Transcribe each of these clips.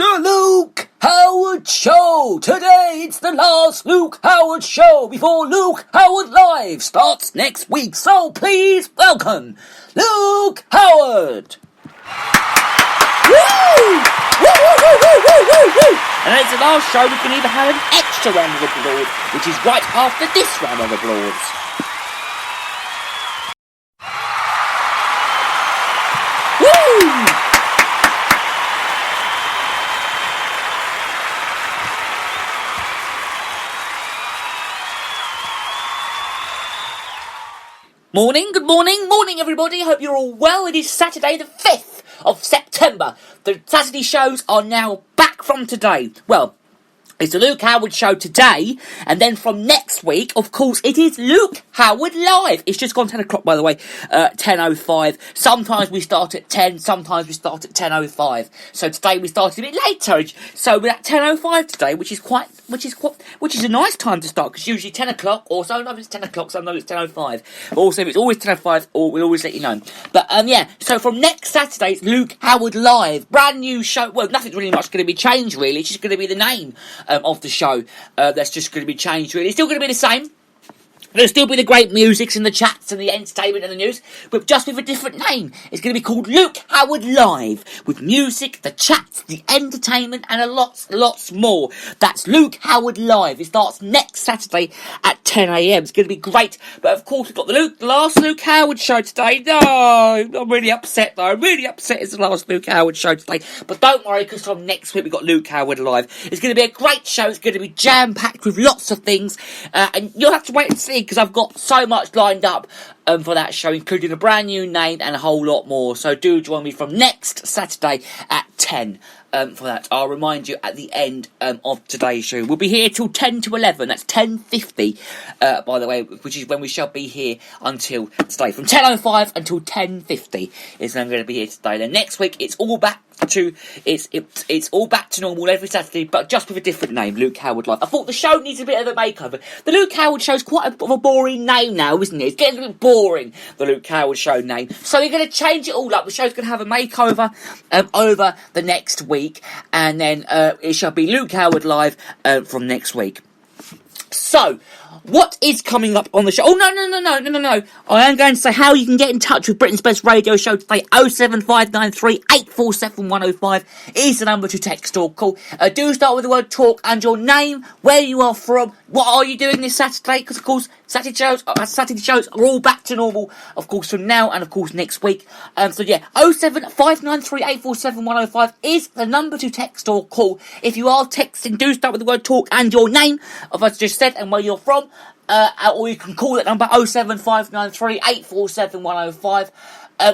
The Luke Howard Show! Today it's the last Luke Howard Show before Luke Howard Live starts next week. So please welcome Luke Howard! Woo! Woo, woo, woo, woo, woo, woo, woo! And it's the last show, we can either have an extra round of applause, which is right after this round of applause. Woo! Good morning everybody, hope you're all well. It is Saturday the 5th of September. The Saturday shows are now back from today. Well, it's the Luke Howard Show today, and then from next week, of course, it is Luke Howard Live. It's just gone 10 o'clock, by the way, 10:05. Sometimes we start at 10, sometimes we start at 10:05. So today we started a bit later, so we're at 10:05 today, which is a nice time to start, because usually 10 o'clock, or sometimes it's 10 o'clock, sometimes it's 10:05. But also, if it's always 10:05, we'll always let you know. But, so from next Saturday, it's Luke Howard Live. Brand new show. Well, nothing's really much going to be changed, really. It's just going to be the name of the show. That's just going to be changed, really. It's still going to be the same. There'll still be the great musics and the chats and the entertainment and the news, but just with a different name. It's going to be called Luke Howard Live, with music, the chats, the entertainment, and lots more. That's Luke Howard Live. It starts next Saturday at 10 a.m. It's going to be great. But of course, we've got the last Luke Howard show today. No, I'm really upset though. I'm really upset it's the last Luke Howard show today. But don't worry, because from next week we've got Luke Howard Live. It's going to be a great show. It's going to be jam-packed with lots of things. And you'll have to wait and see, because I've got so much lined up for that show, including a brand new name and a whole lot more. So do join me from next Saturday at 10 for that. I'll remind you at the end of today's show. We'll be here till 10 to 11. That's 10:50, by the way, which is when we shall be here until today. From 10:05 until 10:50 is when I'm going to be here today. Then next week it's all back to all back to normal every Saturday, but just with a different name, Luke Howard Live. I thought the show needs a bit of a makeover. The Luke Howard Show's quite a boring name now, isn't it? It's getting a bit boring, the Luke Howard Show name. So we're going to change it all up. The show's going to have a makeover over the next week, and then it shall be Luke Howard Live from next week. So, what is coming up on the show? Oh, no. I am going to say how you can get in touch with Britain's Best Radio Show today. 07593 847 105 is the number to text or call. Do start with the word talk and your name, where you are from, what are you doing this Saturday? Because, of course, Saturday shows are all back to normal, of course, from now and, of course, next week. 07593 847 105 is the number to text or call. If you are texting, do start with the word talk and your name, as I just said, and where you're from. Or you can call that number 07593 847 105.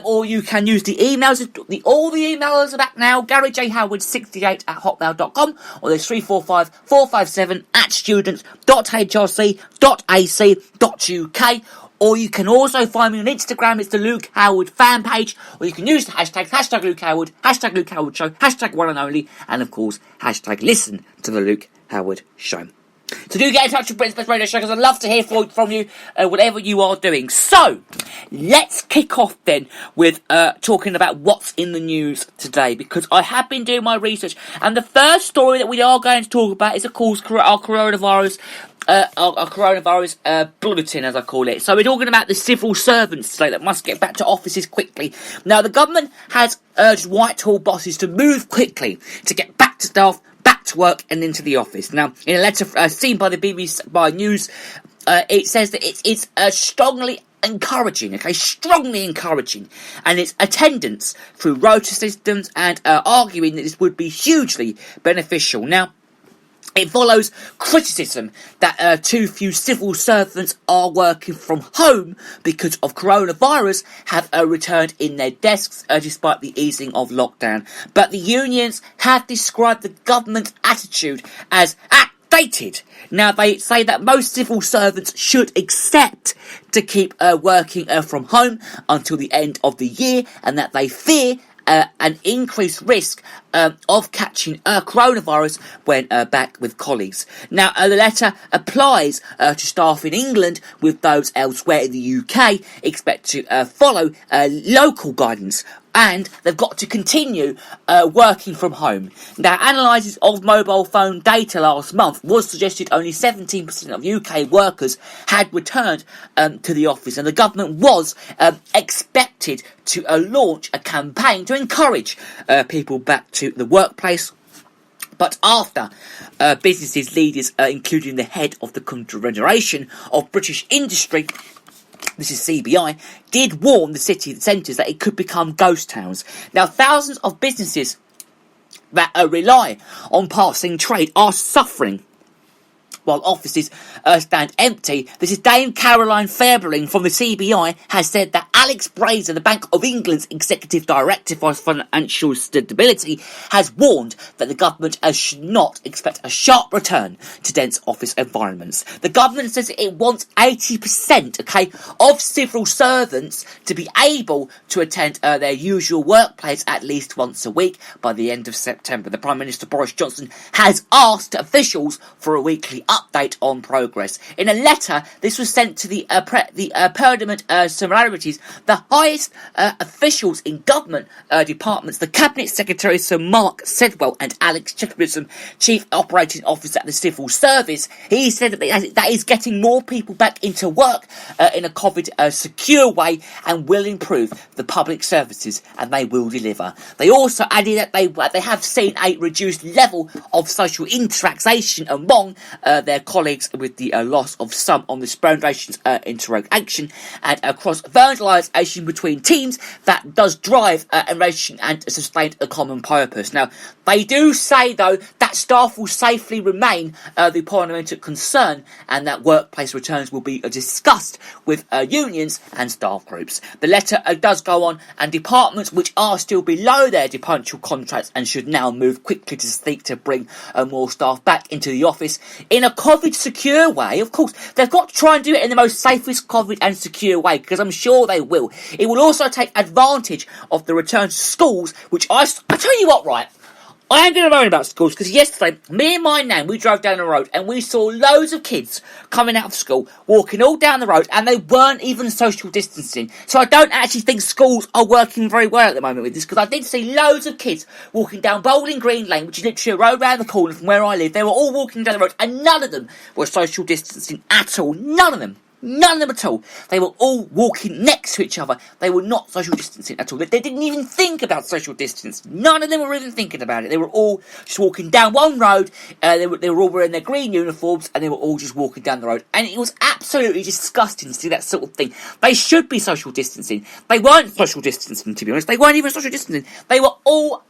Or you can use the emails. All the emails are back now. GaryJHoward68@hotmail.com, or there's 345 457 students.hrc.ac.uk. Or you can also find me on Instagram. It's the Luke Howard fan page. Or you can use the hashtags, hashtag Luke Howard, hashtag Luke Howard Show, hashtag one and only, and of course, hashtag listen to the Luke Howard Show. So do get in touch with Britain's Best Radio Show, because I'd love to hear from you, whatever you are doing. So, let's kick off then with talking about what's in the news today, because I have been doing my research, and the first story that we are going to talk about is, of course, our coronavirus bulletin, as I call it. So we're talking about the civil servants today that must get back to offices quickly. Now, the government has urged Whitehall bosses to move quickly to get back to staff, back to work and into the office. Now, in a letter seen by the BBC by News, it says that it's strongly encouraging, and its attendance through rota systems, and arguing that this would be hugely beneficial. Now, it follows criticism that too few civil servants are working from home because of coronavirus have returned in their desks despite the easing of lockdown. But the unions have described the government's attitude as outdated. Now, they say that most civil servants should accept to keep working from home until the end of the year, and that they fear an increased risk of catching coronavirus when back with colleagues. Now, the letter applies to staff in England, with those elsewhere in the UK expect to follow local guidance and they've got to continue working from home. Now, analyses of mobile phone data last month was suggested only 17% of UK workers had returned to the office, and the government was expected to launch a campaign to encourage people back to the workplace. But after businesses leaders, including the head of the Confederation of British Industry, this is CBI, did warn the city centres that it could become ghost towns. Now, thousands of businesses that rely on passing trade are suffering while offices stand empty. This is Dame Caroline Fairbairn from the CBI has said that Alex Brazier, the Bank of England's Executive Director for Financial Stability, has warned that the government should not expect a sharp return to dense office environments. The government says it wants 80%, of civil servants to be able to attend their usual workplace at least once a week by the end of September. The Prime Minister Boris Johnson has asked officials for a weekly update on progress. In a letter, this was sent to the Parliament Similarities, the highest officials in government departments, the Cabinet Secretary Sir Mark Sedwell and Alex Chickenham, Chief Operating Officer at the Civil Service. He said that is getting more people back into work in a COVID secure way and will improve the public services, and they will deliver. They also added that they have seen a reduced level of social interaction among their colleagues with the loss of some on the foundation's interaction and across vandalisation between teams that does drive innovation and sustain a common purpose. Now, they do say, though, that staff will safely remain the parliamentary concern and that workplace returns will be discussed with unions and staff groups. The letter does go on, and departments which are still below their departure contracts and should now move quickly to seek to bring more staff back into the office in a COVID secure way. Of course, they've got to try and do it in the most safest COVID and secure way, because I'm sure they will. It will also take advantage of the return to schools, which I tell you what, right, I am going to moan about schools, because yesterday, me and my nan, we drove down the road and we saw loads of kids coming out of school, walking all down the road, and they weren't even social distancing. So I don't actually think schools are working very well at the moment with this, because I did see loads of kids walking down Bowling Green Lane, which is literally a road round the corner from where I live. They were all walking down the road, and none of them were social distancing at all. None of them. None of them at all. They were all walking next to each other. They were not social distancing at all. They didn't even think about social distance. None of them were even thinking about it. They were all just walking down one road. They were all wearing their green uniforms, and they were all just walking down the road. And it was absolutely disgusting to see that sort of thing. They should be social distancing. They weren't social distancing, to be honest. They weren't even social distancing. They were all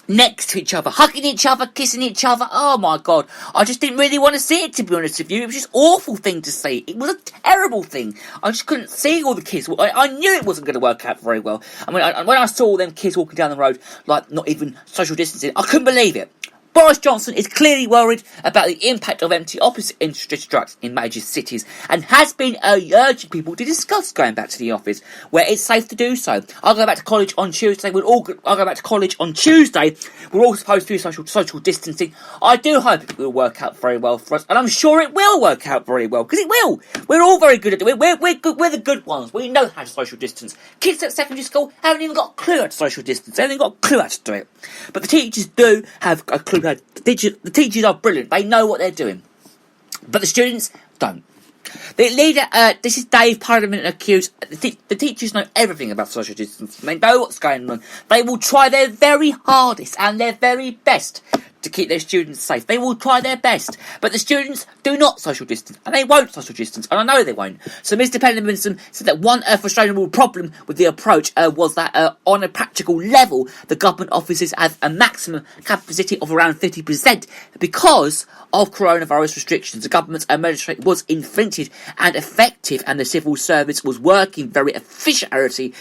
next to each other, hugging each other, kissing each other. Oh my god, I just didn't really want to see it, to be honest with you. It was just an awful thing to see. It was a terrible thing. I just couldn't see all the kids. I knew it wasn't going to work out very well. I mean, when I saw all them kids walking down the road, like not even social distancing, I couldn't believe it. Boris Johnson is clearly worried about the impact of empty office infrastructure in major cities and has been urging people to discuss going back to the office where it's safe to do so. I'll go back to college on Tuesday. I'll go back to college on Tuesday. We're all supposed to do social distancing. I do hope it will work out very well for us, and I'm sure it will work out very well, because it will. We're all very good at it. We're good. We're the good ones. We know how to social distance. Kids at secondary school haven't even got a clue how to social distance. They haven't even got a clue how to do it. But the teachers do have a clue. The teachers are brilliant. They know what they're doing. But the students don't. The leader, this is Dave Parliament accused. The teachers know everything about social distancing. They know what's going on. They will try their very hardest and their very best to keep their students safe. They will try their best, but the students do not social distance, and they won't social distance, and I know they won't. So Mr. Pennimanson said that one frustrating problem with the approach was that on a practical level, the government offices have a maximum capacity of around 50% because of coronavirus restrictions. The government's administration was efficient and effective, and the civil service was working very efficiently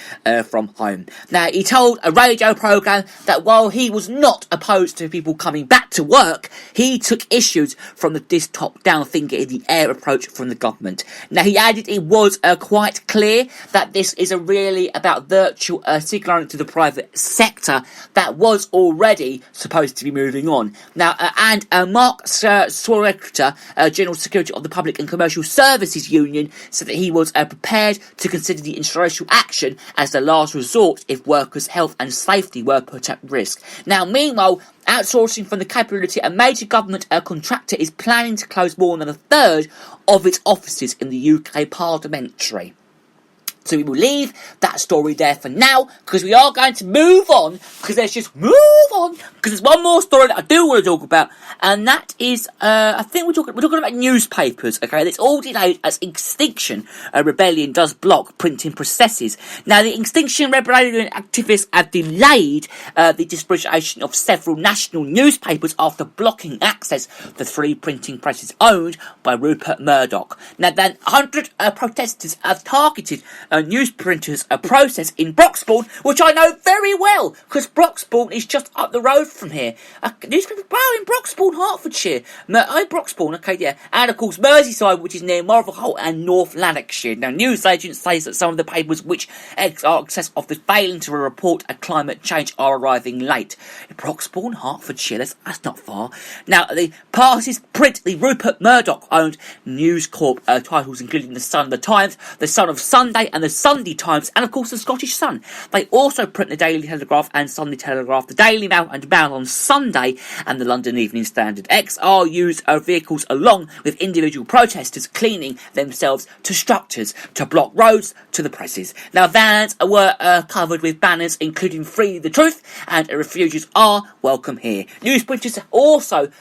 from home. Now, he told a radio programme that while he was not opposed to people coming back to work, he took issues from this top-down finger in the air approach from the government. Now, he added it was quite clear that this is really about virtual signalling to the private sector that was already supposed to be moving on. Now, and Mark Swareka, General Secretary of the Public and Commercial Services Union, said that he was prepared to consider the industrial action as the last resort if workers' health and safety were put at risk. Now, meanwhile, outsourcing from the capability, a major government contractor is planning to close more than a third of its offices in the UK parliamentary. So we will leave that story there for now, because we are going to move on, because there's one more story that I do want to talk about, and that is, I think we're talking about newspapers, okay? It's all delayed as Extinction Rebellion does block printing processes. Now, the Extinction Rebellion activists have delayed the distribution of several national newspapers after blocking access to 3 printing presses owned by Rupert Murdoch. Now, then, 100 protesters have targeted newsprinters process in Broxbourne, which I know very well, because Broxbourne is just up the road from here. Newspaper in Broxbourne, Hertfordshire. Broxbourne, okay, yeah. And of course Merseyside, which is near Marlborough and North Lanarkshire. Now, news agents say that some of the papers which are access of the failing to report a climate change are arriving late. Broxbourne, Hertfordshire, that's not far. Now, the parties print the Rupert Murdoch owned News Corp titles, including The Sun, The Times, The Sun of Sunday, and The Sunday Times, and of course The Scottish Sun. They also print the Daily Telegraph and Sunday Telegraph, the Daily Mail and Mail on Sunday, and the London Evening Standard. XR use vehicles along with individual protesters cleaning themselves to structures to block roads to the presses. Now, vans were covered with banners including Free the Truth and Refugees are welcome here. Newsprinters also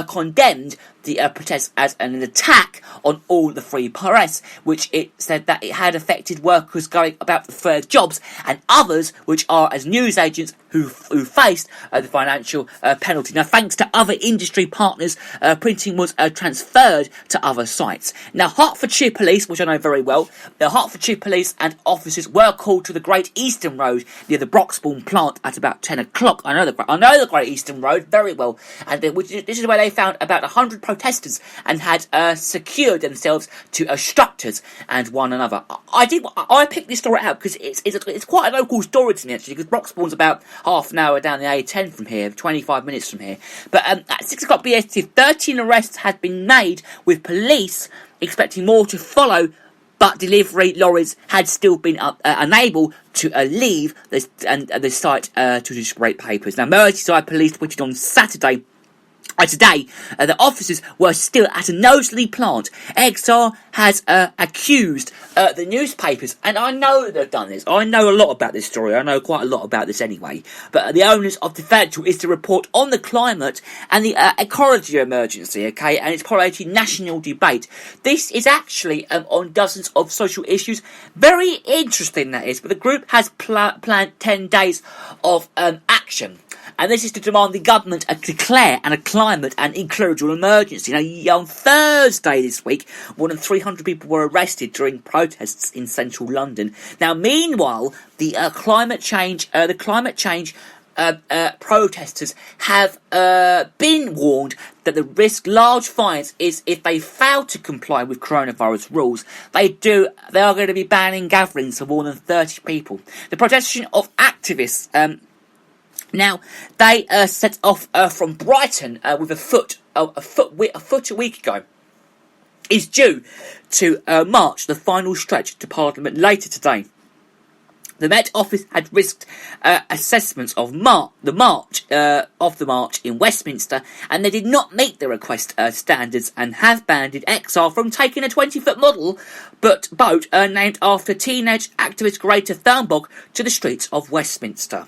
condemned the protests as an attack on all the free press, which it said that it had affected workers going about their jobs and others which are as news agents who faced the financial penalty. Now, thanks to other industry partners, printing was transferred to other sites. Now, Hertfordshire Police, which I know very well, the Hertfordshire Police and officers were called to the Great Eastern Road near the Broxbourne plant at about 10 o'clock. I know the Great Eastern Road very well, and this is where they found about 100 protesters and had secured themselves to structures and one another. I picked this story out because it's quite a local story to me, actually, because Broxbourne's about half an hour down the A10 from here, 25 minutes from here. But at 6 o'clock BST, 13 arrests had been made, with police expecting more to follow, but delivery lorries had still been unable to leave the site to distribute papers. Now, Merseyside Police tweeted on Saturday. Today, the officers were still at a Knowsley plant. XR has accused the newspapers, and I know they've done this. I know a lot about this story. I know quite a lot about this anyway. But the onus of the Federal is to report on the climate and the ecology emergency, okay, and its correlated national debate. This is actually on dozens of social issues. Very interesting, that is. But the group has planned 10 days of action. And this is to demand the government declare a climate and ecological emergency. Now, on Thursday this week, more than 300 people were arrested during protests in central London. Now, meanwhile, the climate change protesters have been warned that the risk large fines is if they fail to comply with coronavirus rules. They are going to be banning gatherings of more than 30 people. The protestation of activists. Now, they set off from Brighton with a foot a week ago. Is due to march the final stretch to Parliament later today. The Met Office had risked assessments of the march in Westminster, and they did not meet the request standards and have banned XR from taking a 20-foot boat named after teenage activist Greta Thunberg to the streets of Westminster.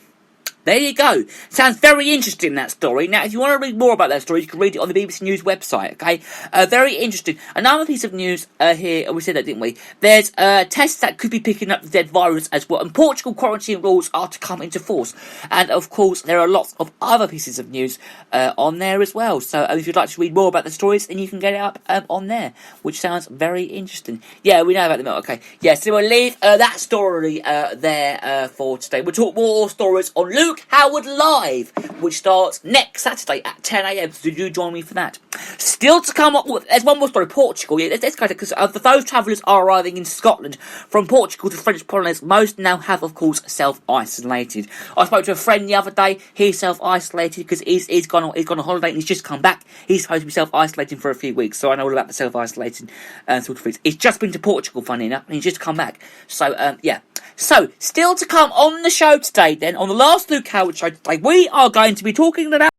There you go. Sounds very interesting, that story. Now, if you want to read more about that story, you can read it on the BBC News website, okay? Very interesting. Another piece of news here, we said that, didn't we? There's tests that could be picking up the dead virus as well, and Portugal quarantine rules are to come into force. And, of course, there are lots of other pieces of news on there as well. So, if you'd like to read more about the stories, then you can get it up on there, which sounds very interesting. Yeah, we know about them. Okay. Yeah, so we'll leave that story there for today. We'll talk more stories on Luke Luke Howard Live, which starts next Saturday at 10 a.m. So do join me for that. Still to come up, there's one more story, Portugal. Yeah, let's go to, because those travellers are arriving in Scotland from Portugal to French Polynesia. Most now have, of course, self-isolated. I spoke to a friend the other day. He's self-isolated because he's gone on holiday and he's just come back. He's supposed to be self-isolating for a few weeks, so I know all about the self-isolating sort of things. He's just been to Portugal, funny enough, and he's just come back. So, yeah. So, still to come on the show today, then, on the last Luke Howard show today, we are going to be talking about